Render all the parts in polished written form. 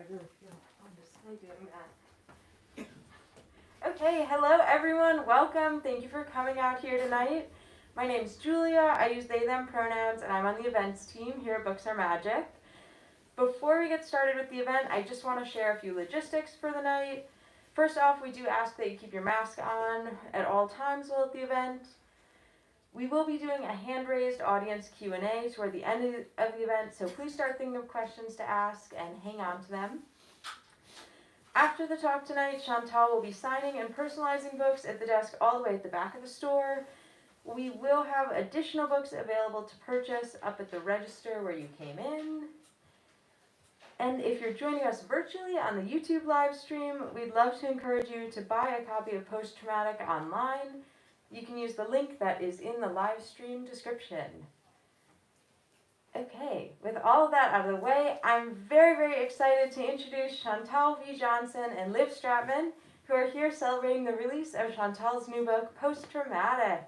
I really feel on display doing that. Okay, hello everyone, welcome. Thank you for coming out here tonight. My name's Julia, I use they, them pronouns, and I'm on the events team here at Books Are Magic. Before we get started with the event, I just want to share a few logistics for the night. First off, we do ask that you keep your mask on at all times while at the event. We will be doing a hand-raised audience Q&A toward the end of the event, so please start thinking of questions to ask and hang on to them. After the talk tonight, Chantal will be signing and personalizing books at the desk all the way at the back of the store. We will have additional books available to purchase up at the register where you came in. And if you're joining us virtually on the YouTube live stream, we'd love to encourage you to buy a copy of Post Traumatic online. You can use the link that is in the live stream description. Okay, with all of that out of the way, I'm very, very excited to introduce Chantal V. Johnson and Liv Stratman, who are here celebrating the release of Chantal's new book, Post Traumatic.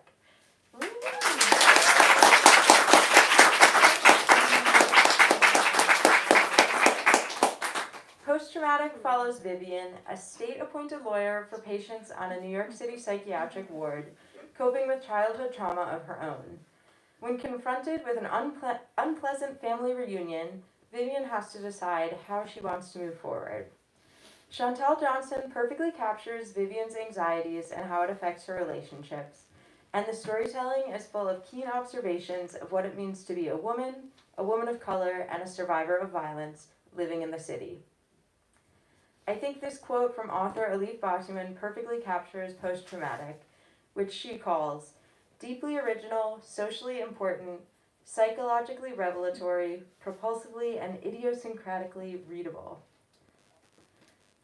Post-traumatic follows Vivian, a state-appointed lawyer for patients on a New York City psychiatric ward, coping with childhood trauma of her own. When confronted with an unpleasant family reunion, Vivian has to decide how she wants to move forward. Chantal Johnson perfectly captures Vivian's anxieties and how it affects her relationships, and the storytelling is full of keen observations of what it means to be a woman of color, and a survivor of violence living in the city. I think this quote from author Elif Batuman perfectly captures post-traumatic, which she calls deeply original, socially important, psychologically revelatory, propulsively and idiosyncratically readable.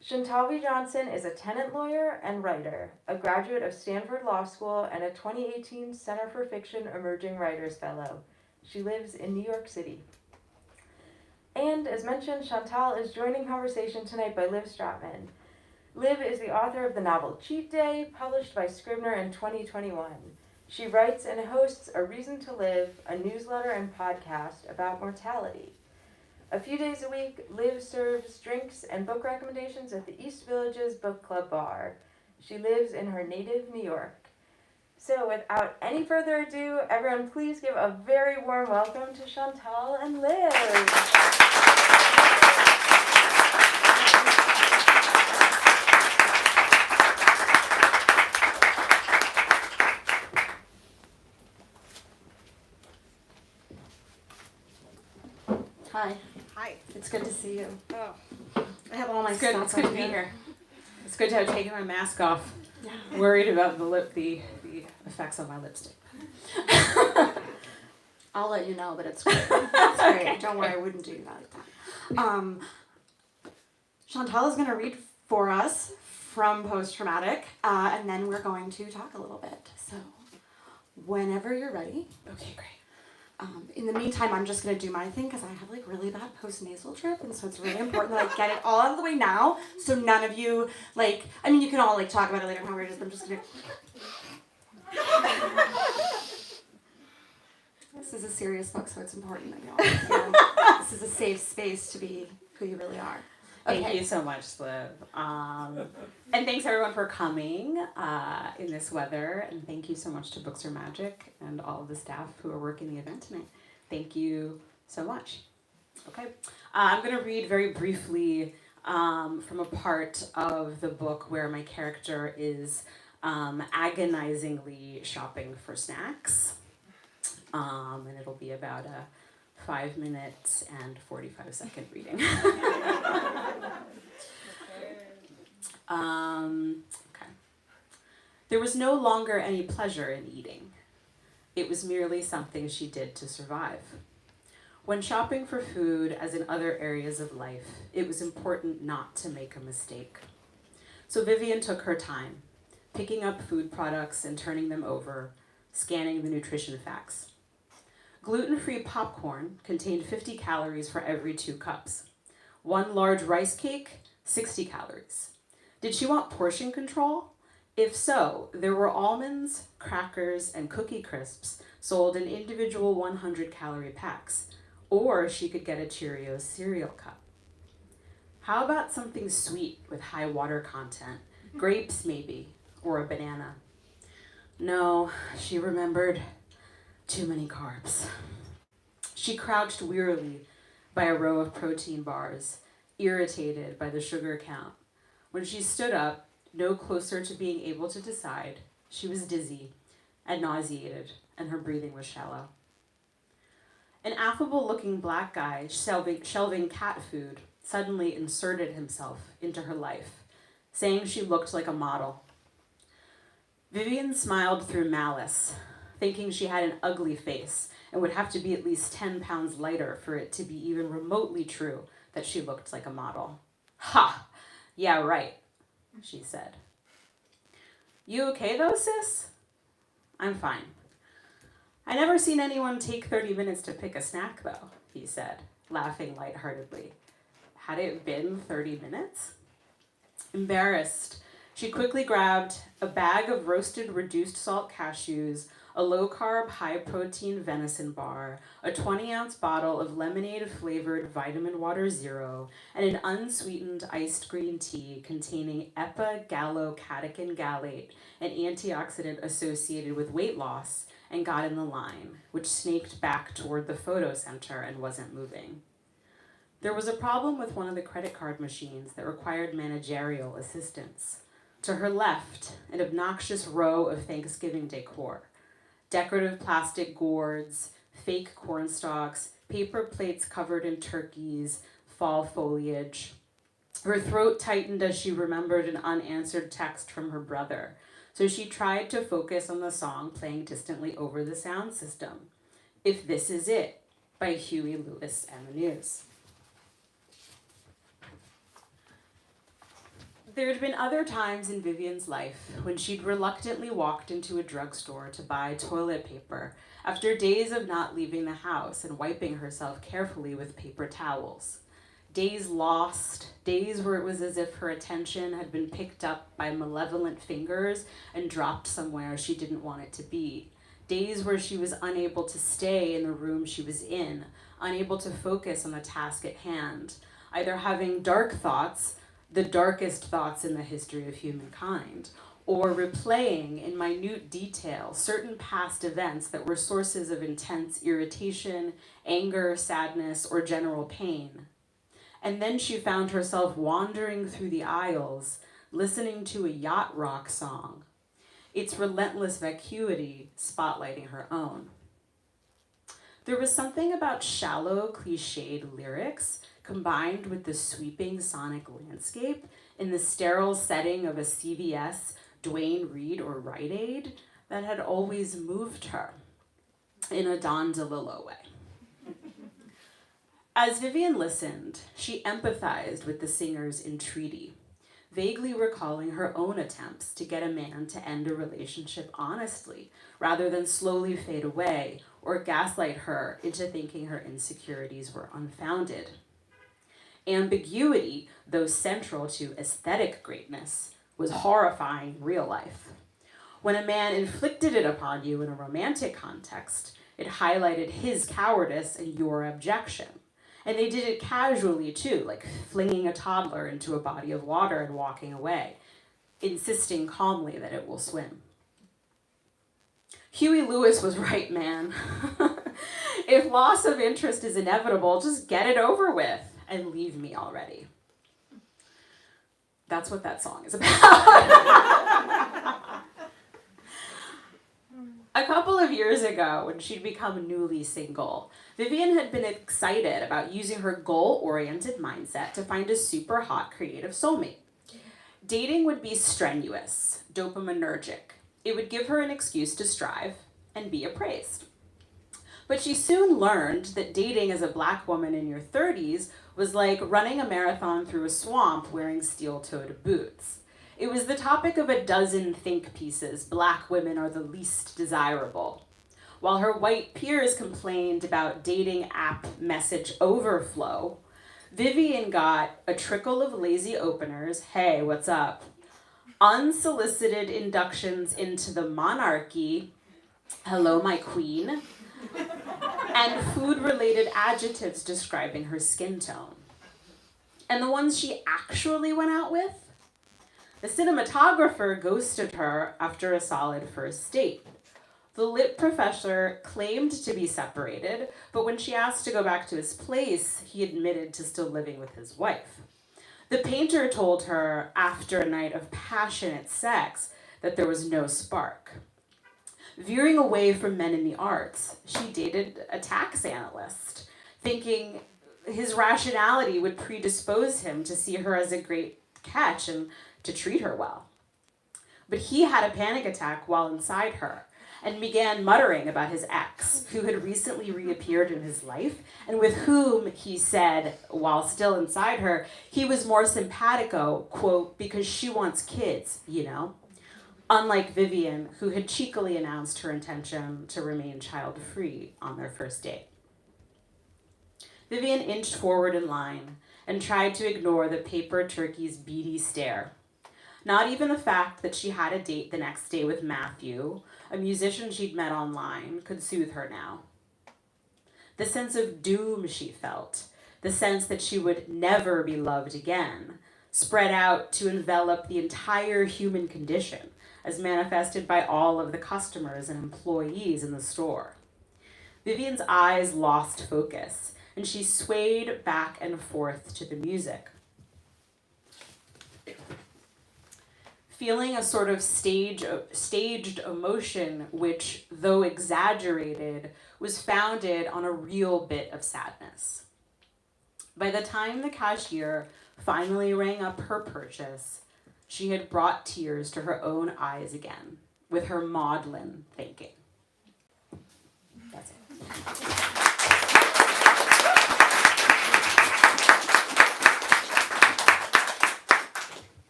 Chantal V. Johnson is a tenant lawyer and writer, a graduate of Stanford Law School and a 2018 Center for Fiction Emerging Writers Fellow. She lives in New York City. And as mentioned, Chantal is joining conversation tonight by Liv Stratman. Liv is the author of the novel Cheat Day, published by Scribner in 2021. She writes and hosts A Reason to Live, a newsletter and podcast about mortality. A few days a week, Liv serves drinks and book recommendations at the East Village's Book Club bar. She lives in her native New York. So without any further ado, everyone please give a very warm welcome to Chantal and Liv. Hi. Hi. It's good to see you. Oh, I have all my it's good. stuff It's good to on be here. It's good to have taken my mask off. Yeah. Worried about the effects of my lipstick. I'll let you know, but it's great. It's great. Don't worry, I wouldn't do that like that. Chantal is going to read for us from Post Traumatic, and then we're going to talk a little bit. So, whenever you're ready. Okay, great. In the meantime, I'm just going to do my thing because I have like really bad post-nasal drip, and so it's really important that I get it all out of the way now, so none of you, like, I mean, you can all like talk about it later, I'm just going to... This is a serious book, so it's important that you all feel this is a safe space to be who you really are. Okay. Thank you so much, Liv. And thanks everyone for coming in this weather. And thank you so much to Books Are Magic and all of the staff who are working the event tonight. Thank you so much. Okay. I'm going to read very briefly from a part of the book where my character is agonizingly shopping for snacks. And it'll be about a 5 minutes and 45-second reading. Okay. There was no longer any pleasure in eating. It was merely something she did to survive. When shopping for food, as in other areas of life, it was important not to make a mistake. So Vivian took her time, picking up food products and turning them over, scanning the nutrition facts. Gluten-free popcorn contained 50 calories for every 2 cups. 1 large rice cake, 60 calories. Did she want portion control? If so, there were almonds, crackers, and cookie crisps sold in individual 100-calorie packs, or she could get a Cheerios cereal cup. How about something sweet with high water content? Grapes, maybe, or a banana. No, she remembered, too many carbs. She crouched wearily by a row of protein bars, irritated by the sugar count. When she stood up, no closer to being able to decide, she was dizzy and nauseated, and her breathing was shallow. An affable-looking black guy shelving cat food suddenly inserted himself into her life, saying she looked like a model. Vivian smiled through malice, thinking she had an ugly face and would have to be at least 10 pounds lighter for it to be even remotely true that she looked like a model. Ha! Yeah, right, she said. You okay though, sis? I'm fine. I never seen anyone take 30 minutes to pick a snack though, he said, laughing lightheartedly. Had it been 30 minutes? Embarrassed, she quickly grabbed a bag of roasted reduced salt cashews, a low-carb, high-protein venison bar, a 20-ounce bottle of lemonade-flavored Vitamin Water Zero, and an unsweetened iced green tea containing epigallocatechin gallate, an antioxidant associated with weight loss, and got in the line, which snaked back toward the photo center and wasn't moving. There was a problem with one of the credit card machines that required managerial assistance. To her left, an obnoxious row of Thanksgiving decor. Decorative plastic gourds, fake corn stalks, paper plates covered in turkeys, fall foliage. Her throat tightened as she remembered an unanswered text from her brother, so she tried to focus on the song playing distantly over the sound system, If This Is It, by Huey Lewis and the News. There had been other times in Vivian's life when she'd reluctantly walked into a drugstore to buy toilet paper after days of not leaving the house and wiping herself carefully with paper towels. Days lost, days where it was as if her attention had been picked up by malevolent fingers and dropped somewhere she didn't want it to be. Days where she was unable to stay in the room she was in, unable to focus on the task at hand, either having dark thoughts, the darkest thoughts in the history of humankind, or replaying in minute detail certain past events that were sources of intense irritation, anger, sadness, or general pain. And then she found herself wandering through the aisles, listening to a yacht rock song, its relentless vacuity spotlighting her own. There was something about shallow, cliched lyrics combined with the sweeping sonic landscape in the sterile setting of a CVS, Duane Reade, or Rite Aid that had always moved her in a Don DeLillo way. As Vivian listened, she empathized with the singer's entreaty, vaguely recalling her own attempts to get a man to end a relationship honestly, rather than slowly fade away or gaslight her into thinking her insecurities were unfounded. Ambiguity, though central to aesthetic greatness, was horrifying in real life. When a man inflicted it upon you in a romantic context, it highlighted his cowardice and your objection. And they did it casually too, like flinging a toddler into a body of water and walking away, insisting calmly that it will swim. Huey Lewis was right, man. If loss of interest is inevitable, just get it over with and leave me already. That's what that song is about. A couple of years ago, when she'd become newly single, Vivian had been excited about using her goal-oriented mindset to find a super hot creative soulmate. Dating would be strenuous, dopaminergic. It would give her an excuse to strive and be appraised. But she soon learned that dating as a Black woman in your 30s was like running a marathon through a swamp wearing steel-toed boots. It was the topic of a dozen think pieces. Black women are the least desirable. While her white peers complained about dating app message overflow, Vivian got a trickle of lazy openers, hey, what's up? Unsolicited inductions into the monarchy, hello, my queen, and food-related adjectives describing her skin tone. And the ones she actually went out with? The cinematographer ghosted her after a solid first date. The lit professor claimed to be separated, but when she asked to go back to his place, he admitted to still living with his wife. The painter told her, after a night of passionate sex, that there was no spark. Veering away from men in the arts, she dated a tax analyst, thinking his rationality would predispose him to see her as a great catch and to treat her well. But he had a panic attack while inside her and began muttering about his ex, who had recently reappeared in his life and with whom, he said, while still inside her, he was more simpatico, quote, because she wants kids, you know? Unlike Vivian, who had cheekily announced her intention to remain child-free on their first date. Vivian inched forward in line and tried to ignore the paper turkey's beady stare. Not even the fact that she had a date the next day with Matthew, a musician she'd met online, could soothe her now. The sense of doom she felt, the sense that she would never be loved again, spread out to envelop the entire human condition, as manifested by all of the customers and employees in the store. Vivian's eyes lost focus, and she swayed back and forth to the music. Feeling a sort of staged emotion which, though exaggerated, was founded on a real bit of sadness. By the time the cashier finally rang up her purchase, she had brought tears to her own eyes again, with her maudlin thinking. That's it.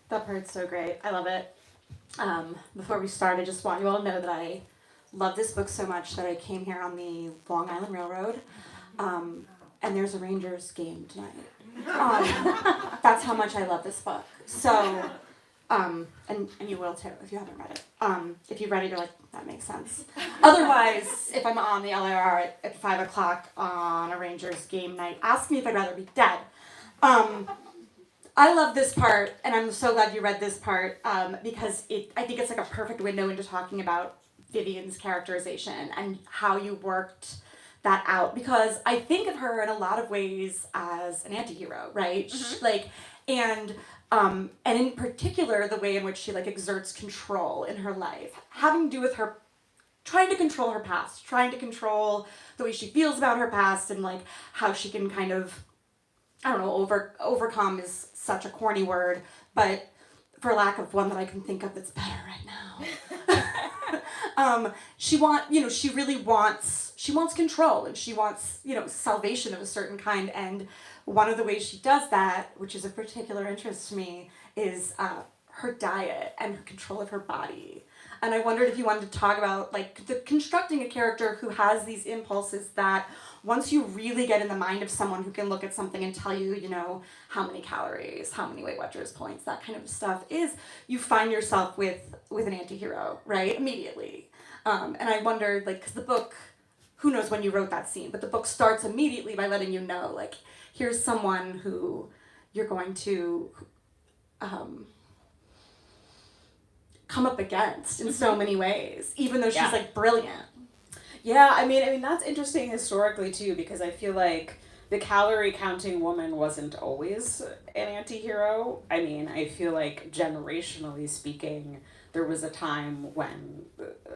That part's so great. I love it. Before we start, I just want you all to know that I love this book so much that I came here on the Long Island Railroad, and there's a Rangers game tonight. That's how much I love this book. So, and you will too if you haven't read it. If you've read it, you're like, that makes sense. Otherwise, if I'm on the LIR at 5 o'clock on a Rangers game night, ask me if I'd rather be dead. I love this part, and I'm so glad you read this part, because I think it's like a perfect window into talking about Vivian's characterization and how you worked that out. Because I think of her in a lot of ways as an anti-hero, right? Mm-hmm. And in particular, the way in which she exerts control in her life, having to do with her trying to control her past, trying to control the way she feels about her past, and how she can kind of, I don't know, overcome is such a corny word, but for lack of one that I can think of that's better right now. She really wants control, and she wants, salvation of a certain kind, and one of the ways she does that, which is of particular interest to me, is her diet and her control of her body. And I wondered if you wanted to talk about constructing a character who has these impulses that once you really get in the mind of someone who can look at something and tell you, how many calories, how many Weight Watchers points, that kind of stuff is, you find yourself with an anti-hero, right? Immediately. And I wondered, because the book, who knows when you wrote that scene, but the book starts immediately by letting you know, here's someone who you're going to come up against in so many ways, even though she's brilliant. Yeah, I mean that's interesting historically too, because I feel like the calorie counting woman wasn't always an anti-hero. I mean, I feel like generationally speaking, there was a time when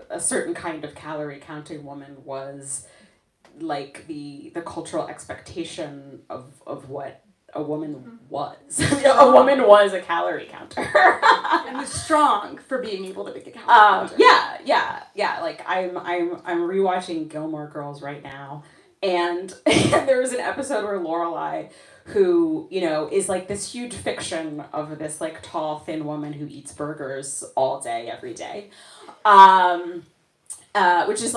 a certain kind of calorie counting woman was the cultural expectation of what a woman was. A woman was a calorie counter. And was strong for being able to be a calorie counter. Yeah. I'm rewatching Gilmore Girls right now, and there was an episode where Lorelai, who is this huge fiction of this tall thin woman who eats burgers all day every day, which is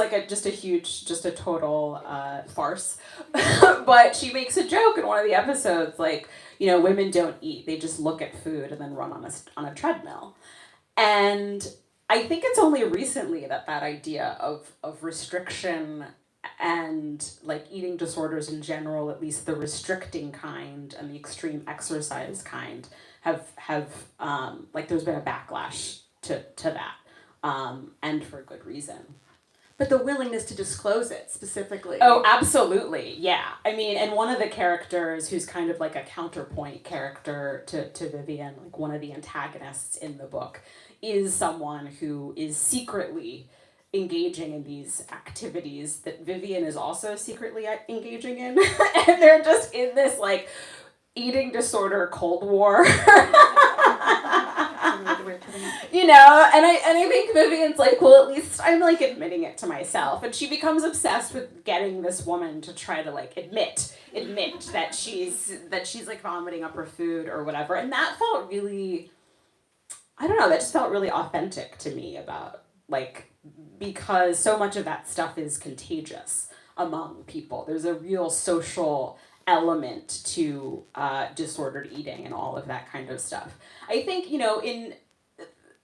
just a total farce. But she makes a joke in one of the episodes, women don't eat, they just look at food and then run on a treadmill. And I think it's only recently that idea of restriction and like eating disorders in general, at least the restricting kind and the extreme exercise kind, have like there's been a backlash to that, and for good reason. But the willingness to disclose it specifically. Oh, absolutely. Yeah. I mean, and one of the characters who's kind of like a counterpoint character to Vivian, like one of the antagonists in the book, is someone who is secretly engaging in these activities that Vivian is also secretly engaging in. And they're just in this like eating disorder Cold War. You know, and I think Vivian's like, well, at least I'm like admitting it to myself, and she becomes obsessed with getting this woman to try to like admit that she's like vomiting up her food or whatever, and that felt really, I don't know, that just felt really authentic to me about like, because so much of that stuff is contagious among people. There's a real social element to disordered eating and all of that kind of stuff. I think, you know, in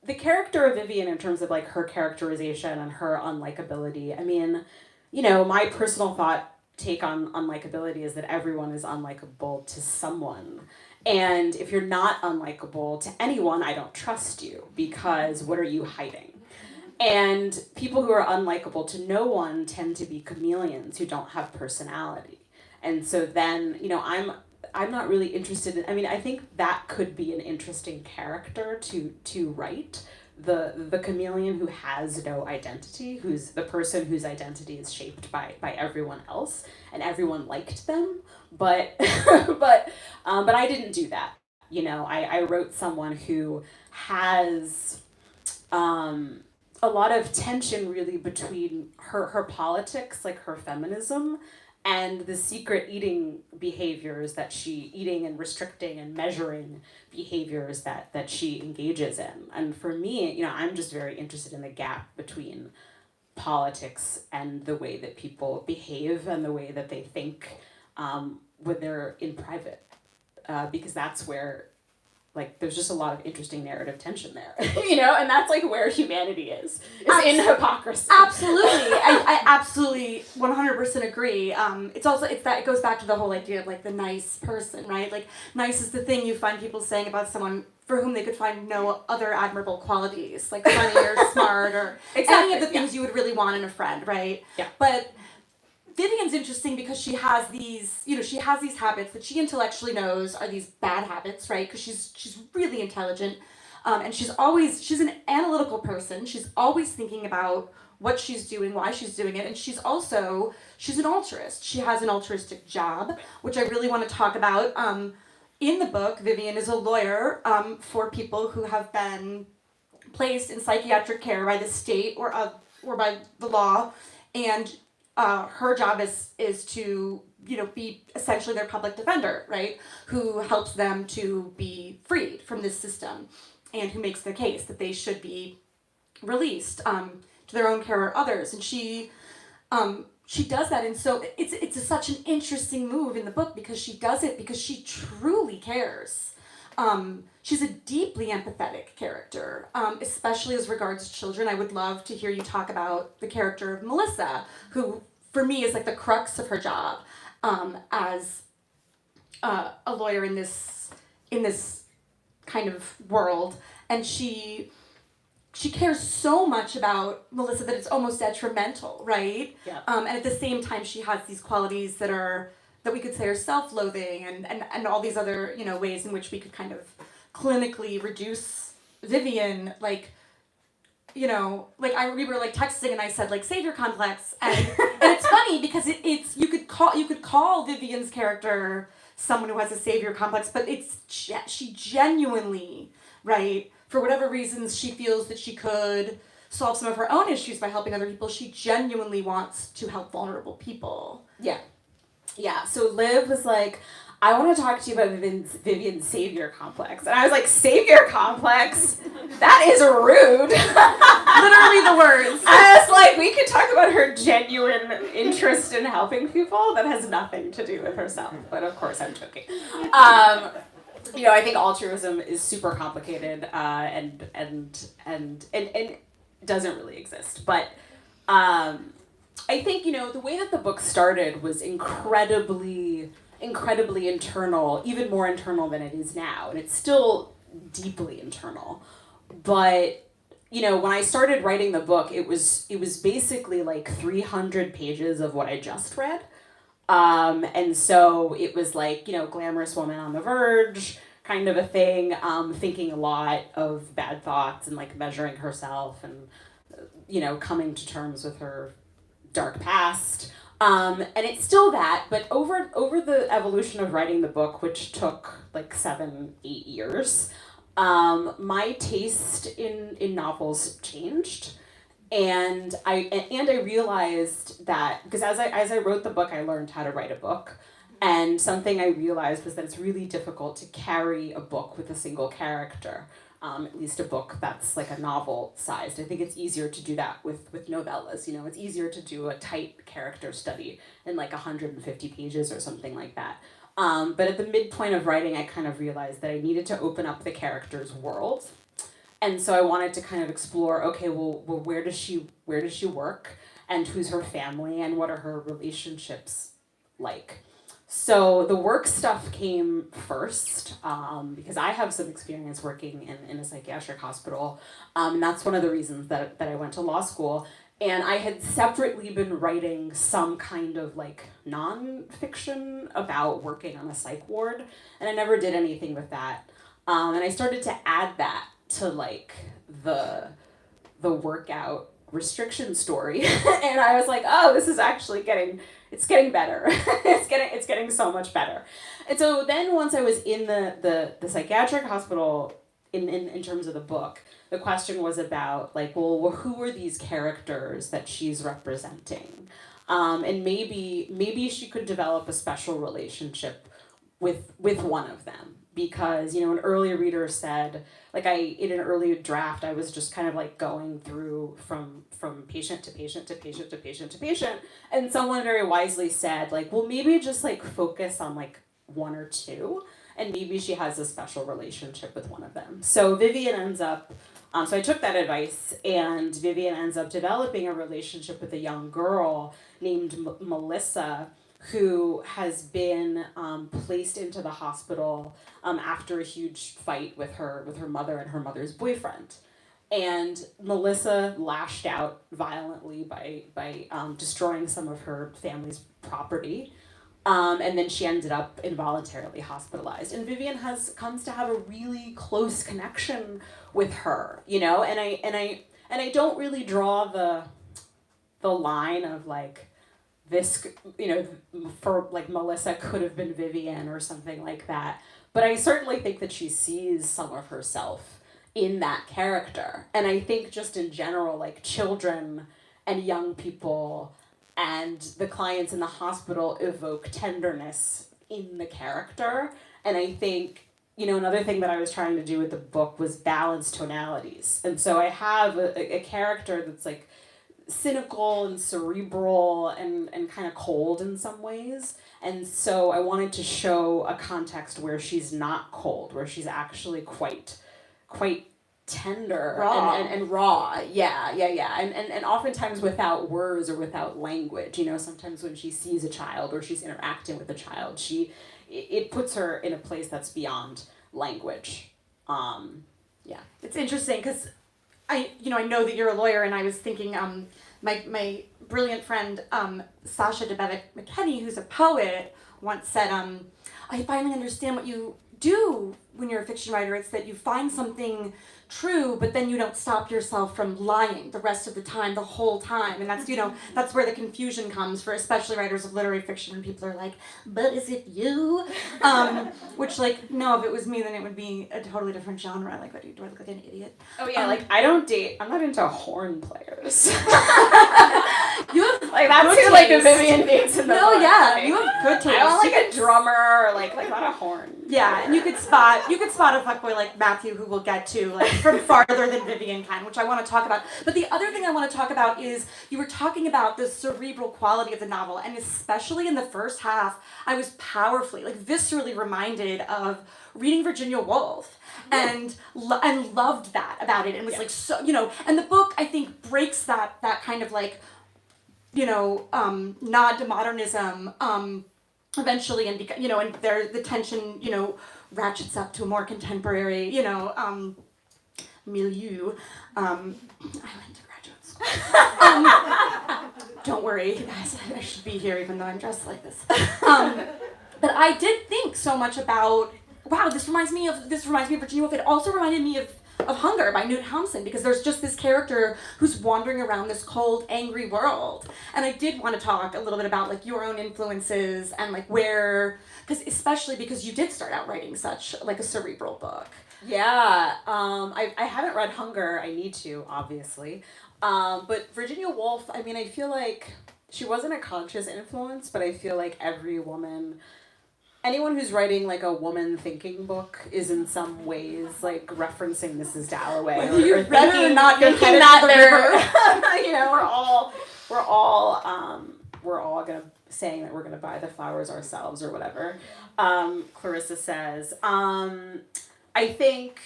the character of Vivian, in terms of like her characterization and her unlikability, I mean, you know, my personal take on unlikability is that everyone is unlikable to someone. And if you're not unlikable to anyone, I don't trust you, because what are you hiding? And people who are unlikable to no one tend to be chameleons who don't have personality. And so then, you know, I'm not really interested in, I mean, I think that could be an interesting character to write. The chameleon who has no identity, who's the person whose identity is shaped by everyone else, and everyone liked them, but but I didn't do that. You know, I wrote someone who has a lot of tension really between her politics, like her feminism, and the secret eating behaviors eating and restricting and measuring behaviors that she engages in. And for me, you know, I'm just very interested in the gap between politics and the way that people behave and the way that they think when they're in private, because that's where, like, there's just a lot of interesting narrative tension there, you know, and that's like where humanity is in hypocrisy. Absolutely. I absolutely 100% agree. It goes back to the whole idea of like the nice person, right? Like, nice is the thing you find people saying about someone for whom they could find no other admirable qualities, like funny or smart or any of the things you would really want in a friend, right? Yeah. But Vivian's interesting because she has these habits that she intellectually knows are these bad habits, right? Because she's really intelligent, and she's an analytical person. She's always thinking about what she's doing, why she's doing it, and she's an altruist. She has an altruistic job, which I really want to talk about. In the book, Vivian is a lawyer for people who have been placed in psychiatric care by the state or by the law, and her job is to, you know, be essentially their public defender, right? Who helps them to be freed from this system, and who makes the case that they should be released to their own care or others. And she does that, and so it's such an interesting move in the book because she does it because she truly cares. She's a deeply empathetic character, especially as regards children. I would love to hear you talk about the character of Melissa, who for me is like the crux of her job as a lawyer in this kind of world, and she cares so much about Melissa that it's almost detrimental, right? Yeah. And at the same time, she has these qualities that we could say are self-loathing and all these other, you know, ways in which we could kind of clinically reduce Vivian, like, you know, like we were like texting and I said like savior complex, and it's funny because it's you could call Vivian's character someone who has a savior complex, but she genuinely, right, for whatever reasons she feels that she could solve some of her own issues by helping other people, she genuinely wants to help vulnerable people. Yeah, so Liv was like, I want to talk to you about Vivian's savior complex. And I was like, savior complex? That is rude. Literally the words. I was like, we could talk about her genuine interest in helping people that has nothing to do with herself. But of course, I'm joking. You know, I think altruism is super complicated and doesn't really exist. But I think, the way that the book started was incredibly internal, even more internal than it is now. And it's still deeply internal. But, when I started writing the book, it was basically like 300 pages of what I just read. And so it was like, glamorous woman on the verge kind of a thing, thinking a lot of bad thoughts and like measuring herself and, coming to terms with her dark past. And it's still that, but over the evolution of writing the book, which took like 7-8 years, my taste in novels changed. And I realized that, because as I wrote the book, I learned how to write a book. And something I realized was that it's really difficult to carry a book with a single character, at least a book that's like a novel sized. I think it's easier to do that with novellas. It's easier to do a tight character study in like 150 pages or something like that. But at the midpoint of writing, I kind of realized that I needed to open up the character's world. And so I wanted to kind of explore, okay, well, where does she work, and who's her family, and what are her relationships like? So the work stuff came first, because I have some experience working in a psychiatric hospital, and that's one of the reasons that I went to law school. And I had separately been writing some kind of like nonfiction about working on a psych ward, and I never did anything with that. And I started to add that to like the workout restriction story, and I was like, oh, this is actually getting better. it's getting so much better. And so then once I was in the psychiatric hospital, in terms of the book, the question was about like, well, who are these characters that she's representing, and maybe she could develop a special relationship with one of them. Because, an earlier reader said, like in an earlier draft, I was just kind of like going through from patient to patient to patient to patient to patient. And someone very wisely said, like, well, maybe just like focus on like one or two, and maybe she has a special relationship with one of them. So Vivian ends up, so I took that advice, and Vivian ends up developing a relationship with a young girl named Melissa, who has been placed into the hospital after a huge fight with her mother and her mother's boyfriend. And Melissa lashed out violently by destroying some of her family's property. And then she ended up involuntarily hospitalized. And Vivian comes to have a really close connection with her, and I don't really draw the line of like, this, for like Melissa could have been Vivian or something like that. But I certainly think that she sees some of herself in that character. And I think just in general, like children and young people and the clients in the hospital evoke tenderness in the character. And I think, another thing that I was trying to do with the book was balance tonalities. And so I have a character that's like cynical and cerebral and kind of cold in some ways. And so I wanted to show a context where she's not cold, where she's actually quite tender, raw. And raw. Yeah. And oftentimes without words or without language. Sometimes when she sees a child or she's interacting with a child, it puts her in a place that's beyond language. It's interesting because I know that you're a lawyer, and I was thinking, my brilliant friend, Sasha DeBevick-McKenney, who's a poet, once said, I finally understand what you do when you're a fiction writer. It's that you find something true, but then you don't stop yourself from lying the rest of the time, the whole time. And that's, that's where the confusion comes for especially writers of literary fiction, when people are like, but is it you? Which, like, no, if it was me, then it would be a totally different genre. Like, what, do I look like an idiot? Oh yeah, like I'm not into horn players. You have like that's who like the Vivian dates in the book. Yeah, like, you have good taste. I want like a drummer or like not a horn. Yeah, and you could spot a fuckboy like Matthew, who we'll get to, like from farther than Vivian can, which I want to talk about. But the other thing I want to talk about is, you were talking about the cerebral quality of the novel, and especially in the first half, I was powerfully, like viscerally reminded of reading Virginia Woolf, and loved that about it, and was like, so, and the book, I think, breaks that kind of like nod to modernism, eventually, and and the tension, ratchets up to a more contemporary, milieu. I went to graduate school. Don't worry, guys, I should be here even though I'm dressed like this. But I did think so much about, wow, this reminds me of Virginia Woolf. It also reminded me of Hunger by Knut Hamsun, because there's just this character who's wandering around this cold, angry world. And I did want to talk a little bit about like your own influences and like where, especially because you did start out writing such like a cerebral book. Yeah, I haven't read Hunger. I need to, obviously. But Virginia Woolf, I mean, I feel like she wasn't a conscious influence, but I feel like anyone who's writing like a woman thinking book is in some ways like referencing Mrs. Dalloway. Whether you read it or not, you're thinking that we're all gonna saying that we're gonna buy the flowers ourselves or whatever. Clarissa says. I think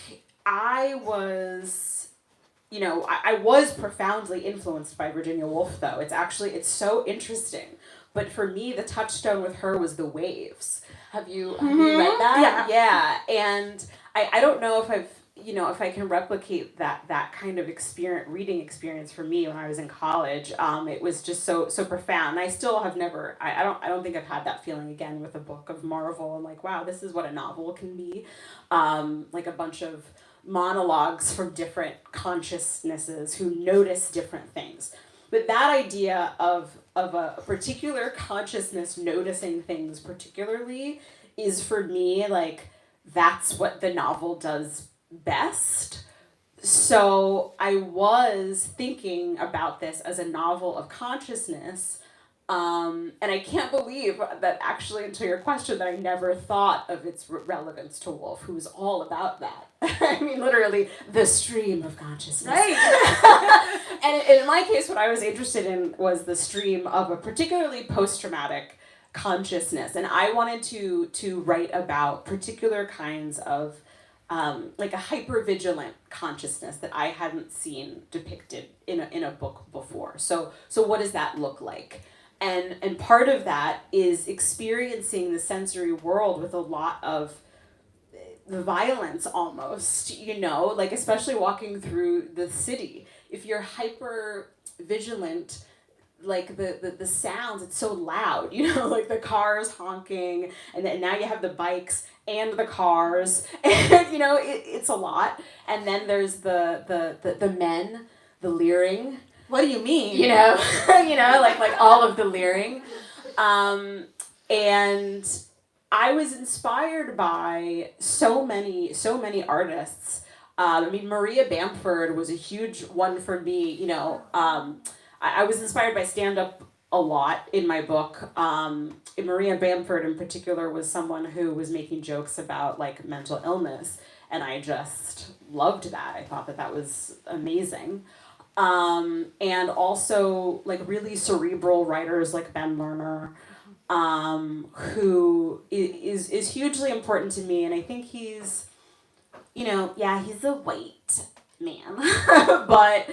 I was, I was profoundly influenced by Virginia Woolf, though. It's so interesting. But for me, the touchstone with her was The Waves. Have you read that? Yeah. And I don't know if if I can replicate that kind of reading experience for me when I was in college. It was just so profound. And I still have never, I don't think I've had that feeling again with a book of Marvel. I'm like, wow, this is what a novel can be. Like a bunch of monologues from different consciousnesses who notice different things. But that idea of a particular consciousness noticing things particularly is for me like that's what the novel does best. So I was thinking about this as a novel of consciousness, and I can't believe that actually until your question that I never thought of its relevance to Woolf, who was all about that. I mean, literally, the stream of consciousness. Right. And in my case, what I was interested in was the stream of a particularly post-traumatic consciousness. And I wanted to write about particular kinds of like a hypervigilant consciousness that I hadn't seen depicted in a book before. So what does that look like? And part of that is experiencing the sensory world with a lot of the violence almost, like especially walking through the city. If you're hyper vigilant, like the sounds, it's so loud, like the cars honking, and then now you have the bikes and the cars, and it's a lot. And then there's the men, the leering. What do you mean? Like all of the leering. And I was inspired by so many artists. I mean, Maria Bamford was a huge one for me. I was inspired by stand-up a lot in my book. Maria Bamford in particular was someone who was making jokes about like mental illness, and I just loved that. I thought that was amazing. And also like really cerebral writers like Ben Lerner, who is hugely important to me, and I think he's, he's a white man, but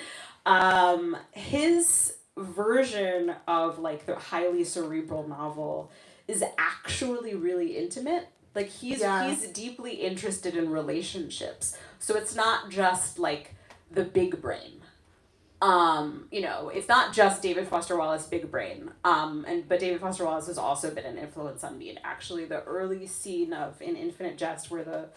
his version of like the highly cerebral novel is actually really intimate. Like he's deeply interested in relationships, so it's not just like the big brain. It's not just David Foster Wallace big brain. But David Foster Wallace has also been an influence on me. And actually the early scene of In Infinite Jest where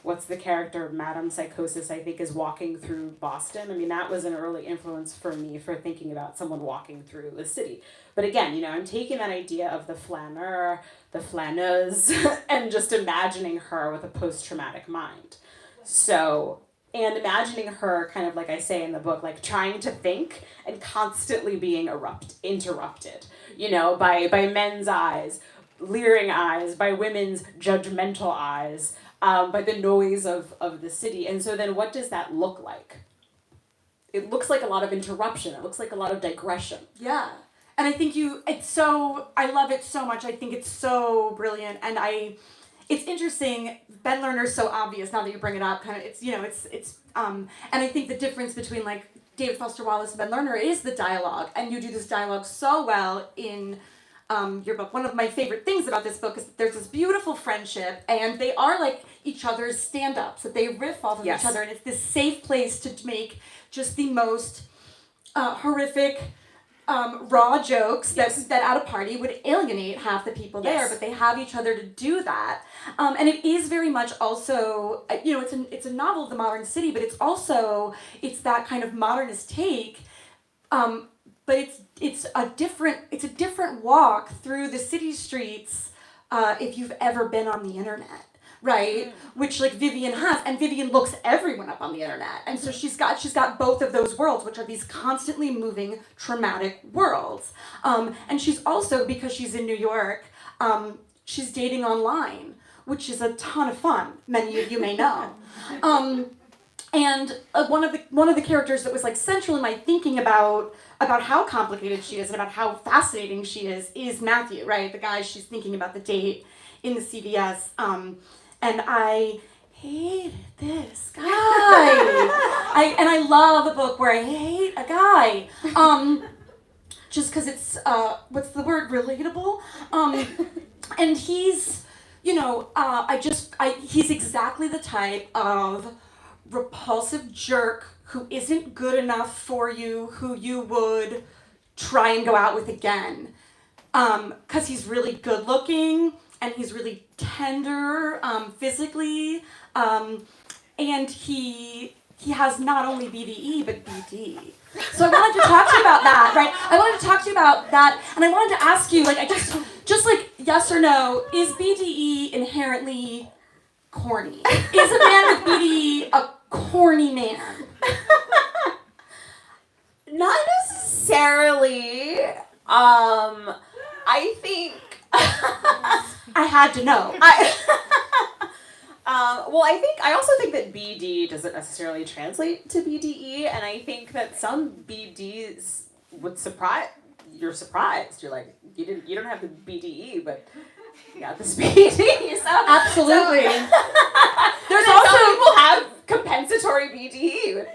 what's the character, Madame Psychosis, I think, is walking through Boston. I mean, that was an early influence for me for thinking about someone walking through the city. But again, I'm taking that idea of the flaneur, the flaneuse, and just imagining her with a post-traumatic mind. And imagining her, kind of like I say in the book, like trying to think and constantly being interrupted, by men's eyes, leering eyes, by women's judgmental eyes, by the noise of the city. And so then what does that look like? It looks like a lot of interruption. It looks like a lot of digression. Yeah. And I think I love it so much. I think it's so brilliant. And it's interesting. Ben Lerner's so obvious now that you bring it up. Kind of, and I think the difference between like David Foster Wallace and Ben Lerner is the dialogue, and you do this dialogue so well in your book. One of my favorite things about this book is that there's this beautiful friendship, and they are like each other's stand-ups, that they riff off of each other, and it's this safe place to make just the most horrific, raw jokes that at a party would alienate half the people there, but they have each other to do that. And it is very much also, it's a novel of the modern city, but it's that kind of modernist take, but it's a different walk through the city streets if you've ever been on the internet. Right, which like Vivian has, and Vivian looks everyone up on the internet, and so she's got both of those worlds, which are these constantly moving, traumatic worlds. And she's also, because she's in New York, she's dating online, which is a ton of fun. Many of you may know. And one of the characters that was like central in my thinking about how complicated she is and about how fascinating she is Matthew, right? The guy she's thinking about the date in the CVS. And I hated this guy. I love a book where I hate a guy. Just because it's, what's the word, relatable? And he's, he's exactly the type of repulsive jerk who isn't good enough for you, who you would try and go out with again. Because he's really good looking, and he's really tender physically, and he has not only BDE but BD. So I wanted to talk to you about that, right? I wanted to talk to you about that, and I wanted to ask you, like, I just like yes or no, is BDE inherently corny? Is a man with BDE a corny man? Not necessarily. I think. I had to know. I also think that BD doesn't necessarily translate to BDE, and I think that some BDs would surprise. You're surprised. You're like, you don't have the BDE, but you got this BD. So, absolutely. There's also some people have compensatory BDE.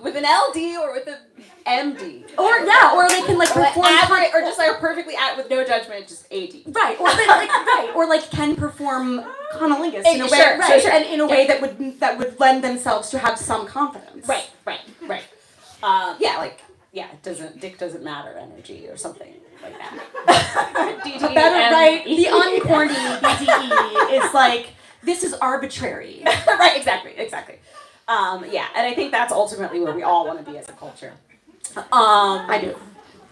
With an LD or with a MD. Or they can like perform average, or just like perfectly with no judgment, just AD. Right, or can perform cunnilingus in a way, sure. And in a way that would lend themselves to have some confidence. Right. Dick doesn't matter energy or something like that. The uncorny BDE is like, this is arbitrary. Right, exactly. And I think that's ultimately where we all want to be as a culture. I do.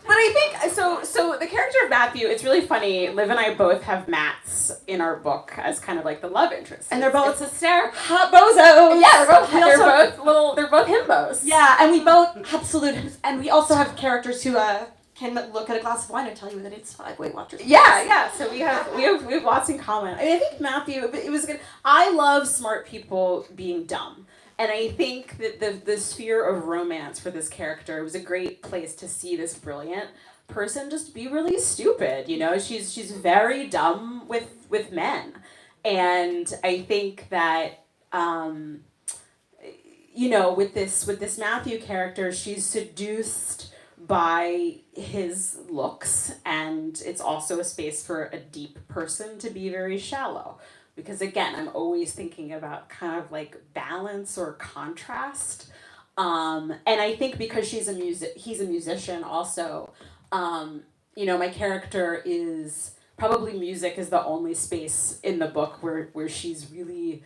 But I think, so the character of Matthew, it's really funny. Liv and I both have Matts in our book as kind of like the love interest. And they're both it's hysterical. hot bozos. Yeah, they're both himbos. Yeah, and we both, absolutely, and we also have characters who can look at a glass of wine and tell you that it's Weight Watchers. Yeah. So we have lots in common. I think Matthew, it was good. I love smart people being dumb. And I think that the sphere of romance for this character was a great place to see this brilliant person just be really stupid. She's very dumb with men. And I think that, with this Matthew character, she's seduced by his looks, and it's also a space for a deep person to be very shallow. Because again, I'm always thinking about kind of like balance or contrast. And I think because he's a musician also, my character is probably music is the only space in the book where she's really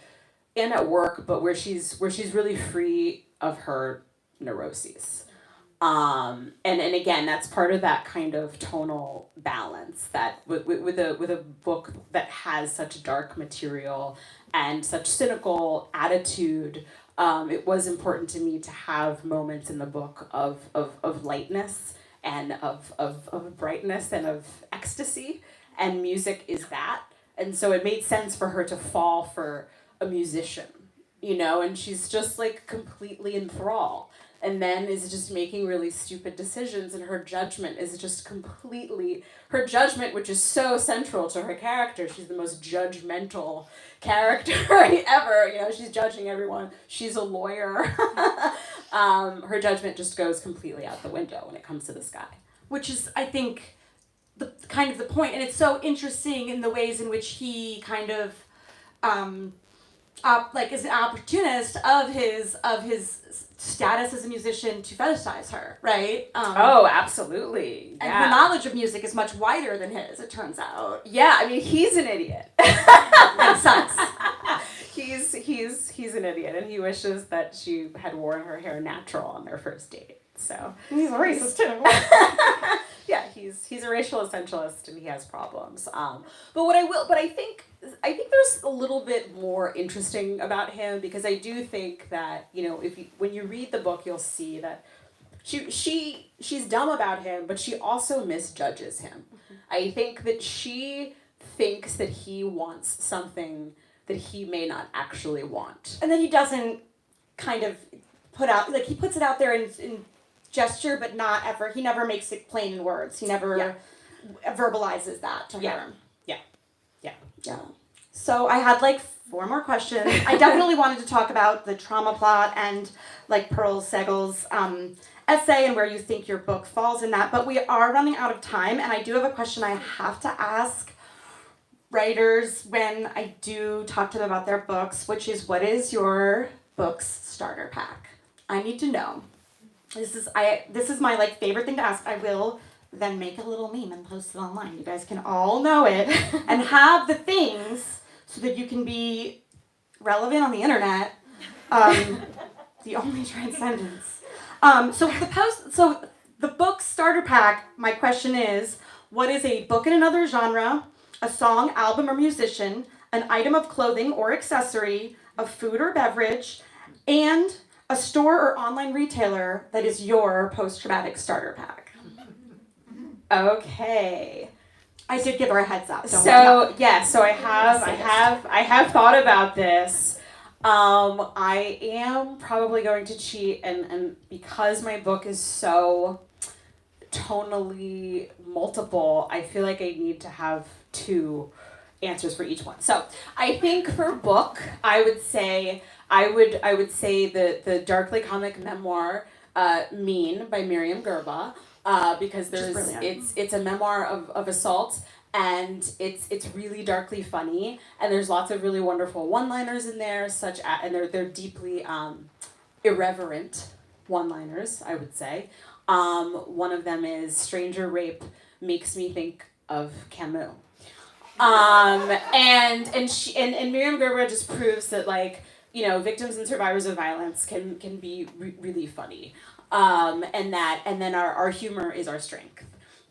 in at work, but where she's really free of her neuroses. And again, that's part of that kind of tonal balance that with a book that has such dark material and such cynical attitude, it was important to me to have moments in the book of lightness and of brightness and of ecstasy, and music is that. And so it made sense for her to fall for a musician, and she's just like completely enthralled. And then is just making really stupid decisions, and her judgment is just her judgment, which is so central to her character. She's the most judgmental character ever. She's judging everyone. She's a lawyer. Her judgment just goes completely out the window when it comes to this guy. Which is, I think, the kind of the point, and it's so interesting in the ways in which he kind of, is an opportunist of his status as a musician to fetishize her, right? Oh, absolutely. And her knowledge of music is much wider than his, it turns out. Yeah, I mean, he's an idiot. That sucks. He's an idiot, and he wishes that she had worn her hair natural on their first date. So He's a racist too. yeah, he's a racial essentialist, and he has problems. But I think there's a little bit more interesting about him, because I do think that, when you read the book, you'll see that she's dumb about him, but she also misjudges him. Mm-hmm. I think that she thinks that he wants something that he may not actually want. And then he doesn't kind of put out, he puts it out there in gesture, but not ever, he never makes it plain in words. He never verbalizes that to her. Yeah. So I had 4 more questions. I definitely wanted to talk about the trauma plot and Pearl Segal's essay and where you think your book falls in that, but we are running out of time, and I do have a question I have to ask writers when I do talk to them about their books, which is, what is your book's starter pack? I need to know. This is my favorite thing to ask. I will then make a little meme and post it online. You guys can all know it and have the things so that you can be relevant on the internet. The only transcendence. So the book starter pack, my question is, what is a book in another genre, a song, album, or musician, an item of clothing or accessory, a food or beverage, and a store or online retailer that is your post-traumatic starter pack? Okay. I did give her a heads up. So I have thought about this. I am probably going to cheat, and because my book is so tonally multiple, I feel like I need to have 2 answers for each one. So I think for book, I would say the darkly comic memoir Mean by Miriam Gerba, because it's a memoir of assault, and it's really darkly funny, and there's lots of really wonderful one-liners in there, and they're deeply irreverent one-liners, I would say. One of them is stranger rape makes me think of Camus. And Miriam Gerber just proves that victims and survivors of violence can be really funny. And then our humor is our strength.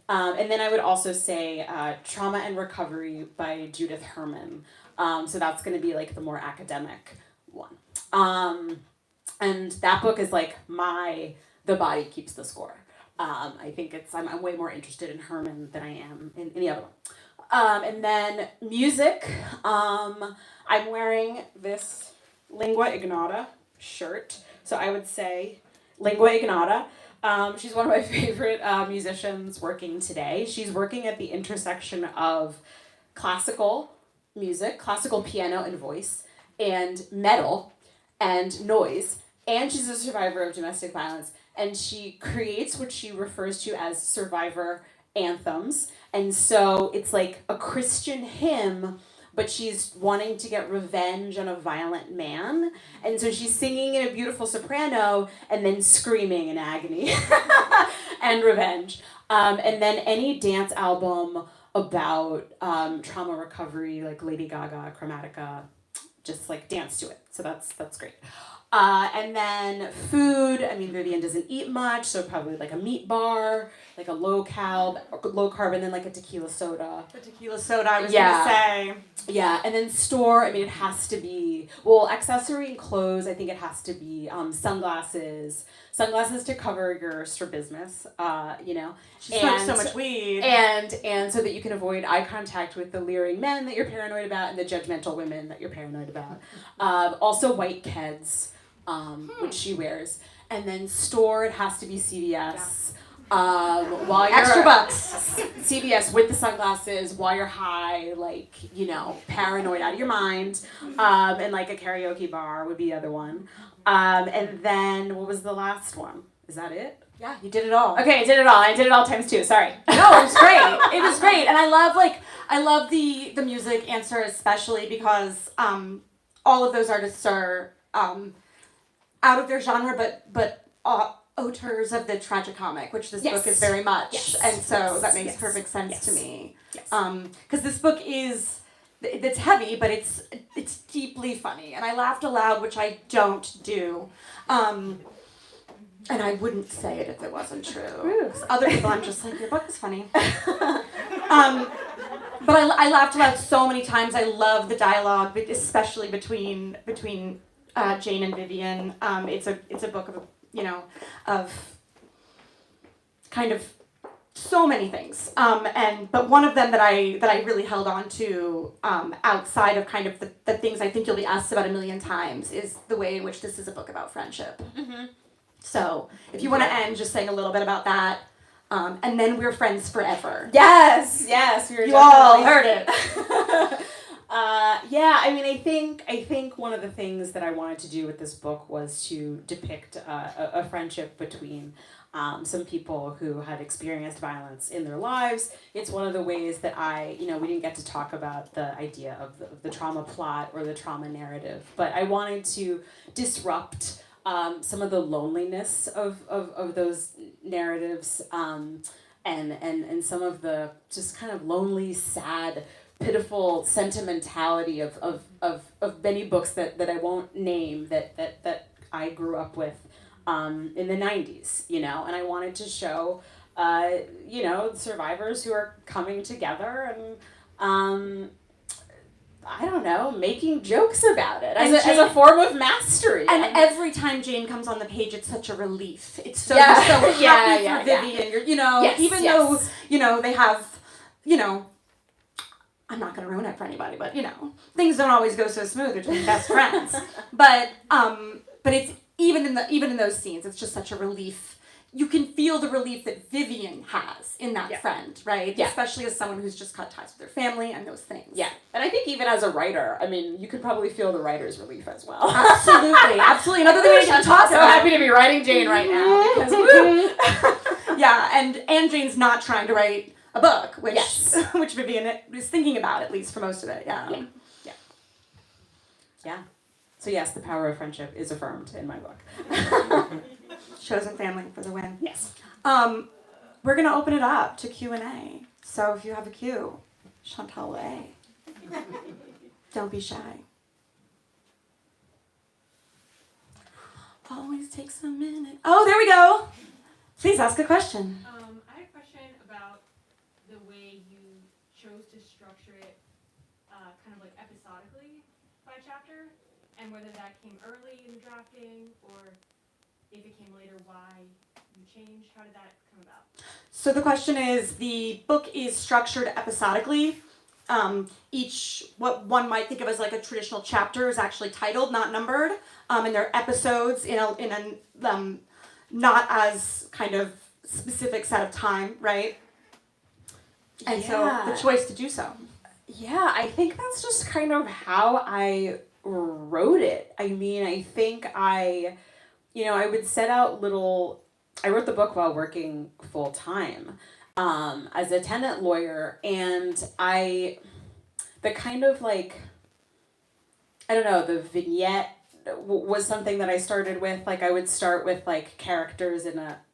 And then I would also say Trauma and Recovery by Judith Herman. So that's going to be the more academic one. And that book is The Body Keeps the Score. I think I'm way more interested in Herman than I am in any other one. And then music, I'm wearing this Lingua Ignota shirt. So I would say Lingua Ignota. She's one of my favorite musicians working today. She's working at the intersection of classical music, classical piano and voice, and metal and noise. And she's a survivor of domestic violence. And she creates what she refers to as survivor anthems. And so it's a Christian hymn, but she's wanting to get revenge on a violent man. And so she's singing in a beautiful soprano and then screaming in agony and revenge. And then any dance album about trauma recovery, Lady Gaga, Chromatica, just dance to it. So that's great. And then food, Vivian doesn't eat much, so probably a meat bar, a low carb, and then a tequila soda. The tequila soda, I was gonna say. Yeah, and then store, it has to be, accessory and clothes, I think it has to be sunglasses to cover your strabismus, She smokes so much weed. And so that you can avoid eye contact with the leering men that you're paranoid about and the judgmental women that you're paranoid about. Also white Keds, which she wears. And then store, it has to be CVS. while you're Extra bucks. CVS with the sunglasses while you're high, like, you know, paranoid out of your mind. And like a karaoke bar would be the other one. And then what was the last one? Is that it? Yeah, you did it all. Okay, I did it all. I did it all times 2. Sorry. No, it was great. It was great, and I love the music answer especially because all of those artists are out of their genre, but auteurs of the tragicomic, which this book is very much, and so that makes perfect sense to me. Yes. Because this book it's heavy, but it's deeply funny, and I laughed aloud, which I don't do. And I wouldn't say it if it wasn't true. Other people, I'm just like, your book is funny. But I laughed aloud so many times. I love the dialogue, especially between Jane and Vivian. It's a book of kind of so many things. But one of them that I really held on to outside of kind of the things I think you'll be asked about a million times is the way in which this is a book about friendship. Mm-hmm. So if you want to end just saying a little bit about that, and then we're friends forever. Yes, You all heard it. Yeah, I mean, I think one of the things that I wanted to do with this book was to depict a friendship between some people who had experienced violence in their lives. It's one of the ways that we didn't get to talk about the idea of the trauma plot or the trauma narrative, but I wanted to disrupt some of the loneliness of those narratives, and some of the just kind of lonely, sad, pitiful sentimentality of many books that I won't name that I grew up with in the 90s, and I wanted to show survivors who are coming together and I don't know, making jokes about it as a form of mastery. And every time Jane comes on the page, it's such a relief. It's so you're so happy for Vivian. You're, though they have, I'm not going to ruin it for anybody, but things don't always go so smooth between best friends. But it's even in those scenes, it's just such a relief. You can feel the relief that Vivian has in that friend, right? Yeah. Especially as someone who's just cut ties with their family and those things. Yeah. And I think even as a writer, I mean, you could probably feel the writer's relief as well. Absolutely. Another thing we didn't talk about. So happy to be writing Jane right now because yeah, and Jane's not trying to write a book, which Vivian is thinking about, at least for most of it. Yeah. So yes, the power of friendship is affirmed in my book. Chosen family for the win. Yes. We're gonna open it up to Q&A. So if you have a Q, Chantal A. Don't be shy. Always takes a minute. Oh, there we go. Please ask a question. I had a question about the way you chose to structure it kind of like episodically by chapter, and whether that came early in the drafting or if it came later, why you changed. How did that come about? So the question is, the book is structured episodically. Each, what one might think of as like a traditional chapter, is actually titled, not numbered, and they're episodes in a not as kind of specific set of time, right? And so the choice to do so. Yeah, I think that's just kind of how I wrote it. I mean, I think I would set out I wrote the book while working full time as a tenant lawyer, and the kind of like, I don't know, the vignette was something that I started with. Like I would start with like characters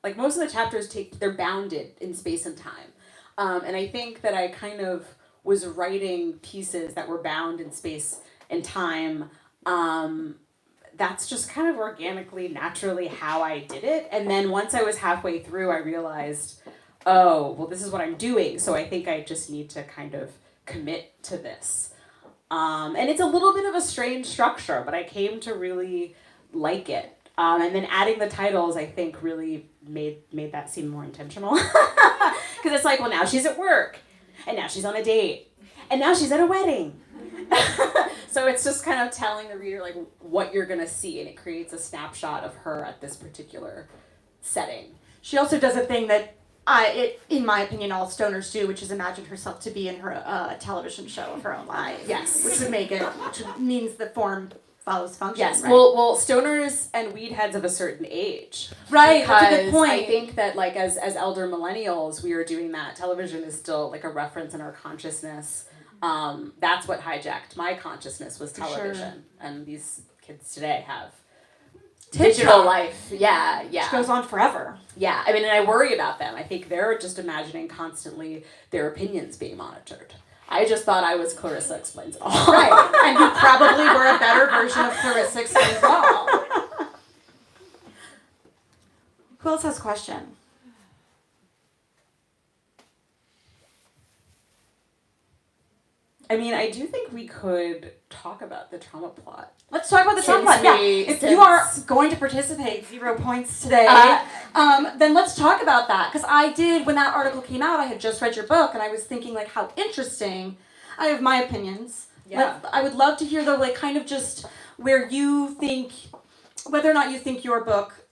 like most of the chapters they're bounded in space and time. And I think that I kind of was writing pieces that were bound in space and time. That's just kind of organically, naturally how I did it. And then once I was halfway through, I realized, oh, well, this is what I'm doing. So I think I just need to kind of commit to this. And it's a little bit of a strange structure, but I came to really like it. And then adding the titles, I think, really made that seem more intentional. Because it's like, well, now she's at work, and now she's on a date, and now she's at a wedding. So it's just kind of telling the reader like what you're going to see, and it creates a snapshot of her at this particular setting. She also does a thing that in my opinion, all stoners do, which is imagine herself to be in her television show of her own life. Yes. Which means the form follows function. Yes, right? well, stoners and weed heads of a certain age. Right, Because that's a good point. I think that, like, as elder millennials, we are doing that. Television is still, like, a reference in our consciousness. That's what hijacked my consciousness was television. Sure. And these kids today have TikTok. digital life. Yeah. Which goes on forever. Yeah, I mean, and I worry about them. I think they're just imagining constantly their opinions being monitored. I just thought I was Clarissa Explains It All. Right, and you probably were a better version of Clarissa Explains It All. Who else has a question? I mean, I do think we could talk about the trauma plot. Let's talk about the Since trauma plot. we- Yeah, if since- you are going to participate, 0 points today, then let's talk about that. Because I did, when that article came out, I had just read your book, and I was thinking, like, how interesting. I have my opinions. Yeah. I would love to hear, though, like, kind of just where you think, whether or not you think your book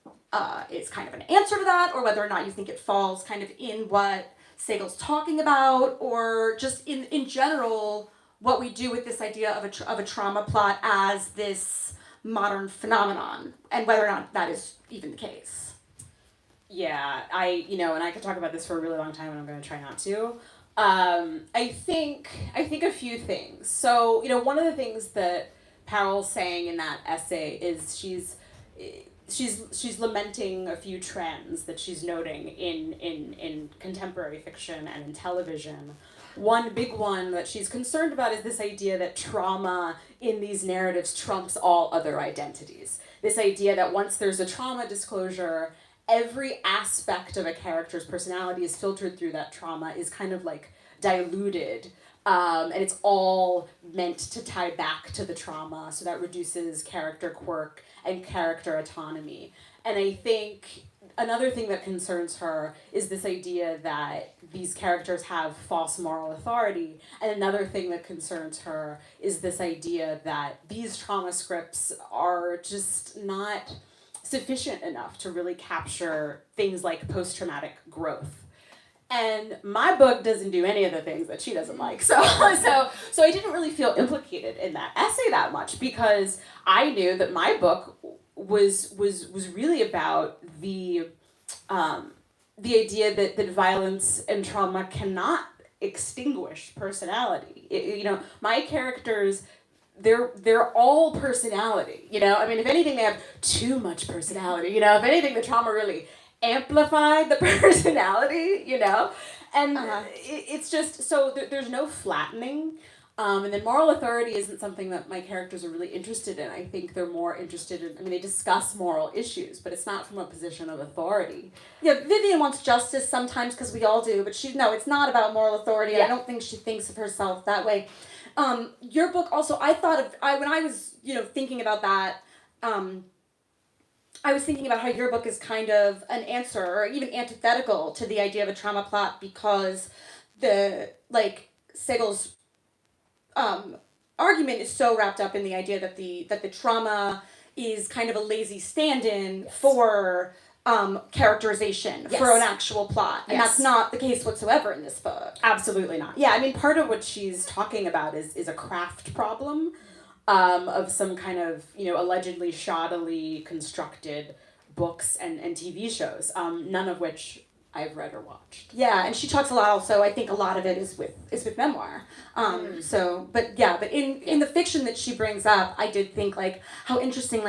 is kind of an answer to that, or whether or not you think it falls kind of in what Segal's talking about, or just in general, what we do with this idea of a trauma plot as this modern phenomenon, and whether or not that is even the case. Yeah, and I could talk about this for a really long time, and I'm going to try not to. I think a few things. So, one of the things that Powell's saying in that essay is she's lamenting a few trends that she's noting in contemporary fiction and in television. One big one that she's concerned about is this idea that trauma in these narratives trumps all other identities. This idea that once there's a trauma disclosure, every aspect of a character's personality is filtered through that trauma, is kind of like diluted, and it's all meant to tie back to the trauma, so that reduces character quirk and character autonomy. And I think another thing that concerns her is this idea that these characters have false moral authority. And another thing that concerns her is this idea that these trauma scripts are just not sufficient enough to really capture things like post-traumatic growth. And my book doesn't do any of the things that she doesn't like. So I didn't really feel implicated in that essay that much, because I knew that my book was really about the idea that violence and trauma cannot extinguish personality. My characters, they're all personality. I mean, if anything, they have too much personality. If anything, the trauma really amplified the personality. And it's just, so there's no flattening. And then moral authority isn't something that my characters are really interested in. I think they're more interested in, they discuss moral issues, but it's not from a position of authority. Yeah, Vivian wants justice sometimes, because we all do, but it's not about moral authority. Yeah. I don't think she thinks of herself that way. Your book also, when I was, thinking about that, I was thinking about how your book is kind of an answer, or even antithetical to the idea of a trauma plot, because Segal's argument is so wrapped up in the idea that the trauma is kind of a lazy stand-in for characterization, for an actual plot. And that's not the case whatsoever in this book. Absolutely not. Yeah, part of what she's talking about is a craft problem of some kind of, allegedly shoddily constructed books and TV shows, none of which I've read or watched. Yeah, and she talks a lot also, I think a lot of it is with memoir. But in the fiction that she brings up, I did think, how interesting,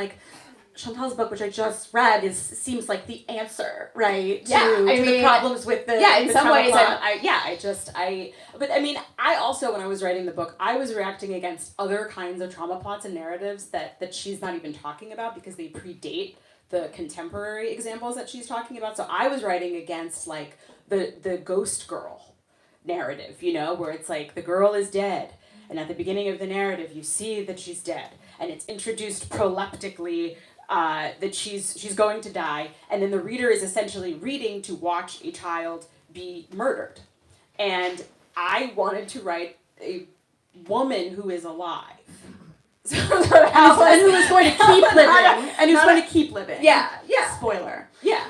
Chantal's book, which I just read, seems like the answer, right? To the problems with the in some ways, plot. I also, when I was writing the book, I was reacting against other kinds of trauma plots and narratives that she's not even talking about, because they predate the contemporary examples that she's talking about. So I was writing against the ghost girl narrative, where it's the girl is dead, and at the beginning of the narrative you see that she's dead, and it's introduced proleptically that she's going to die, and then the reader is essentially reading to watch a child be murdered. And I wanted to write a woman who is alive. And who is going to keep living. And who's going to keep living. Yeah. Spoiler. Yeah.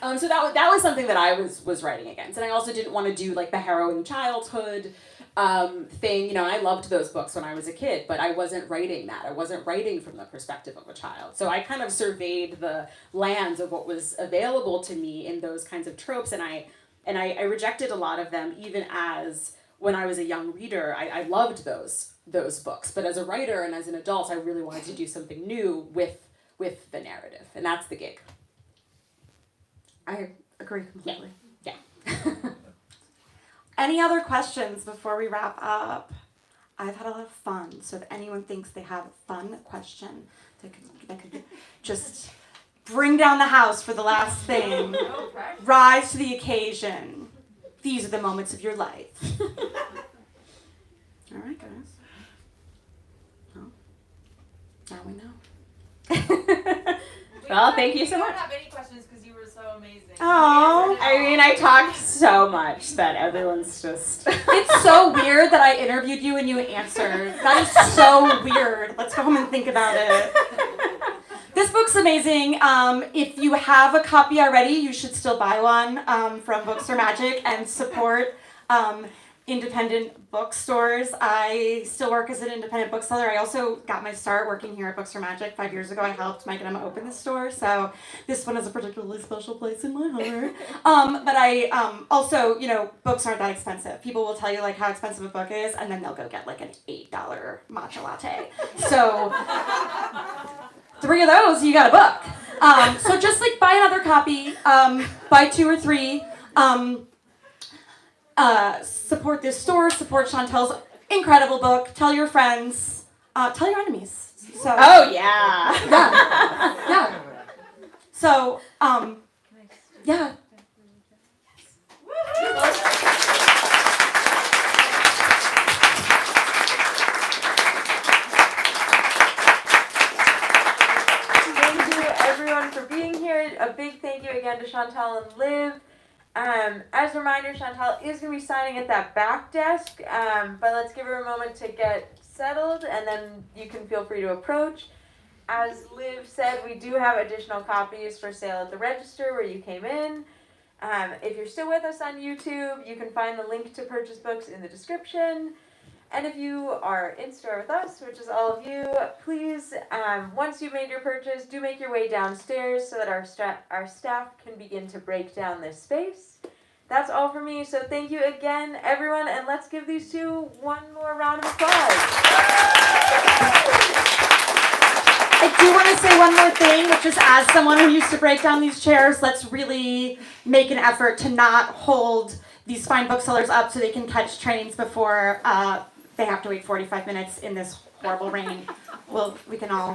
So that was something that I was writing against, and I also didn't want to do like the harrowing childhood thing. You know, I loved those books when I was a kid, but I wasn't writing that. I wasn't writing from the perspective of a child. So I kind of surveyed the lands of what was available to me in those kinds of tropes, and I rejected a lot of them, even as when I was a young reader. I loved those books, but as a writer and as an adult, I really wanted to do something new with the narrative, and that's the gig. I agree completely. Yeah. Any other questions before we wrap up? I've had a lot of fun, so if anyone thinks they have a fun question that could just bring down the house for the last thing, rise to the occasion. These are the moments of your life. All right, guys. Well, now we know. Well, thank you so We much. don't have any questions because you were so amazing. Oh, I mean, I talked so much that everyone's just... It's so weird that I interviewed you and you answered. That is so weird. Let's go home and think about it. This book's amazing. If you have a copy already, you should still buy one from Books Are Magic and support independent bookstores. I still work as an independent bookseller. I also got my start working here at Books Are Magic 5 years ago. I helped Mike and Emma open the store, so this one has a particularly special place in my heart. But I also, you know, books aren't that expensive. People will tell you like how expensive a book is, and then they'll go get like an $8 matcha latte. So 3 of those, you got a book. So just like buy another copy, buy 2 or 3. Support this store, support Chantal's incredible book. Tell your friends, tell your enemies. So, Oh, yeah. yeah. So, yeah. Thank you everyone for being here. A big thank you again to Chantal and Liv. As a reminder, Chantal is going to be signing at that back desk, but let's give her a moment to get settled, and then you can feel free to approach. As Liv said, we do have additional copies for sale at the register where you came in. If you're still with us on YouTube, you can find the link to purchase books in the description. And if you are in store with us, which is all of you, please, once you've made your purchase, do make your way downstairs so that our staff can begin to break down this space. That's all for me, so thank you again, everyone, and let's give these two one more round of applause. I do want to say one more thing, which is as someone who used to break down these chairs, let's really make an effort to not hold these fine booksellers up so they can catch trains before they have to wait 45 minutes in this horrible rain. Well, we can all